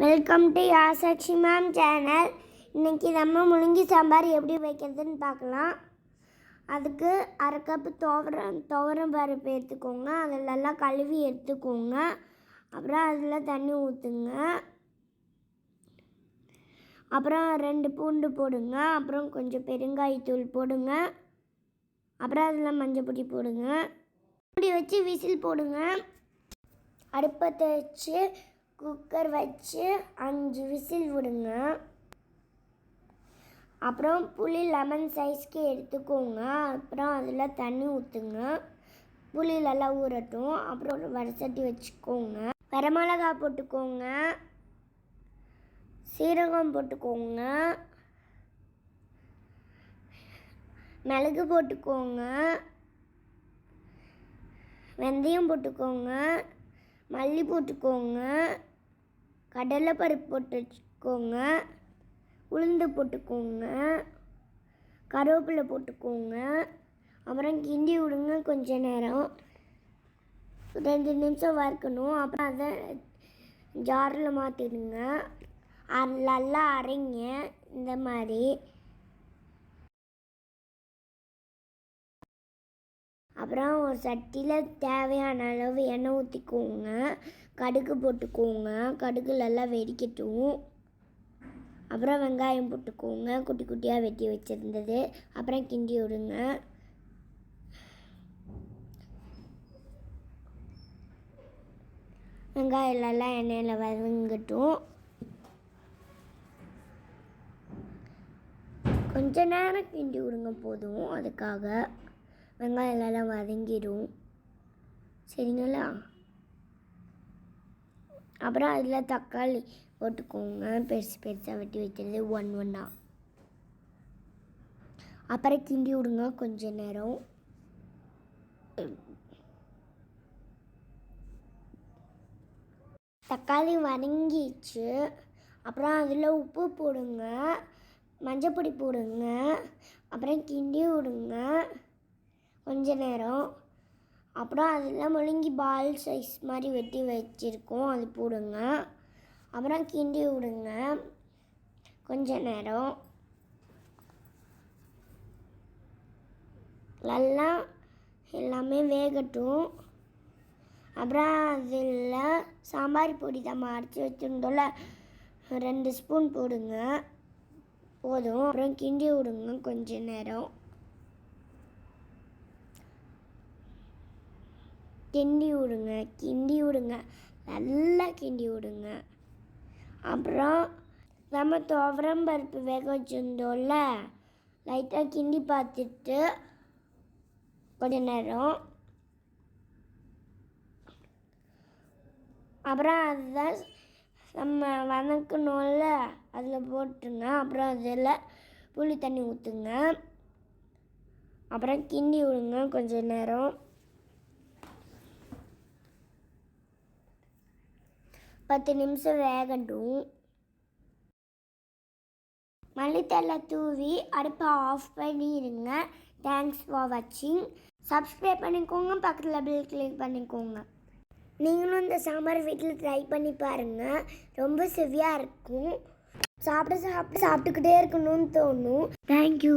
Welcome to Yasakshi ma'am channel. இன்றைக்கி நம்ம முள்ளங்கி சாம்பார் எப்படி வைக்கிறதுன்னு பார்க்கலாம். அதுக்கு அரை கப்பு துவரம் பருப்பு எடுத்துக்கோங்க. அதில் நல்லா கழுவி எடுத்துக்கோங்க. அப்புறம் அதில் தண்ணி ஊற்றுங்க. அப்புறம் 2 பூண்டு போடுங்க. அப்புறம் கொஞ்சம் பெருங்காயத்தூள் போடுங்க. அப்புறம் அதில் மஞ்சள் பொடி போடுங்க. மூடி வச்சு விசில் போடுங்க. அடுப்பத்தை வச்சு குக்கர் வச்சு 5 விசில் விடுங்க. அப்புறம் புளி லெமன் சைஸ்க்கு எடுத்துக்கோங்க. அப்புறம் அதில் தண்ணி ஊற்றுங்க. புளி நல்லா ஊறட்டும். அப்புறம் ஒரு வடசட்டி வச்சுக்கோங்க. வரமிளகா போட்டுக்கோங்க. சீரகம் போட்டுக்கோங்க. மிளகு போட்டுக்கோங்க. வெந்தயம் போட்டுக்கோங்க. மல்லி போட்டுக்கோங்க. கடலைப்பருப்பு போட்டு வச்சுக்கோங்க. உளுந்து போட்டுக்கோங்க. கருவேப்பிலை போட்டுக்கோங்க. அப்புறம் கிண்டி விடுங்க. கொஞ்ச நேரம் 2 நிமிஷம் வறுக்கணும். அப்புறம் அதை ஜாரில் மாற்றிடுங்க. நல்லா அரைங்க இந்த மாதிரி. அப்புறம் ஒரு சட்டியில் தேவையான அளவு எண்ணெய் ஊற்றிக்கோங்க. கடுகு போட்டுக்கோங்க. கடுகு நல்லா வெடிக்கட்டும். அப்புறம் வெங்காயம் போட்டுக்கோங்க, குட்டி குட்டியாக வெட்டி வச்சுருந்தது. அப்புறம் கிண்டி விடுங்க. வெங்காயம் நல்லா எண்ணெயில் வதங்கட்டும். கொஞ்ச நேரம் கிண்டி விடுங்க போதும். அதுக்காக வெங்காயம் எல்லாம் வதங்கிடும். சரிங்களா? அப்புறம் அதில் தக்காளி போட்டுக்கோங்க. பெருசு பெருசாக வெட்டி வச்சுருந்து 1 1. அப்புறம் கிண்டி விடுங்க கொஞ்ச நேரம். தக்காளி வதங்கிச்சு. அப்புறம் அதில் உப்பு போடுங்க, மஞ்சள் பொடி போடுங்க. அப்புறம் கிண்டி விடுங்க கொஞ்ச நேரம். அப்புறம் அதில் முள்ளங்கி பால் சைஸ் மாதிரி வெட்டி வச்சுருக்கோம், அது போடுங்க. அப்புறம் கிண்டி விடுங்க கொஞ்ச நேரம். நல்லா எல்லாமே வேகட்டும். அப்புறம் அதில் சாம்பார் பொடி நம்ம அரைச்சி வச்சுருந்தோம்ல, 2 ஸ்பூன் போடுங்க போதும். அப்புறம் கிண்டி விடுங்க கொஞ்ச நேரம். கிண்டி விடுங்க நல்லா கிண்டி விடுங்க. அப்புறம் நம்ம துவரம் பருப்பு வேக வச்சுருந்தோம்ல, லைட்டாக கிண்டி பார்த்துட்டு கொஞ்ச நேரம். அப்புறம் அதை நம்ம வதக்கணும்ல, அதில் போட்டுருங்க. அப்புறம் அதில் புளி தண்ணி ஊற்றுங்க. அப்புறம் கிண்டி விடுங்க கொஞ்ச நேரம். 10 நிமிஷம் வேகட்டும். மல்லித்தலை தூவி அடுப்பை ஆஃப் பண்ணிடுங்க. தேங்க்ஸ் ஃபார் வாட்சிங். சப்ஸ்கிரைப் பண்ணிக்கோங்க. பக்கத்தில் பெல் கிளிக் பண்ணிக்கோங்க. நீங்களும் இந்த சாம்பார் வீட்டில் ட்ரை பண்ணி பாருங்கள். ரொம்ப சுவையாக இருக்கும். சாப்பிட்டுக்கிட்டே இருக்கணும்னு தோணும். தேங்க்யூ.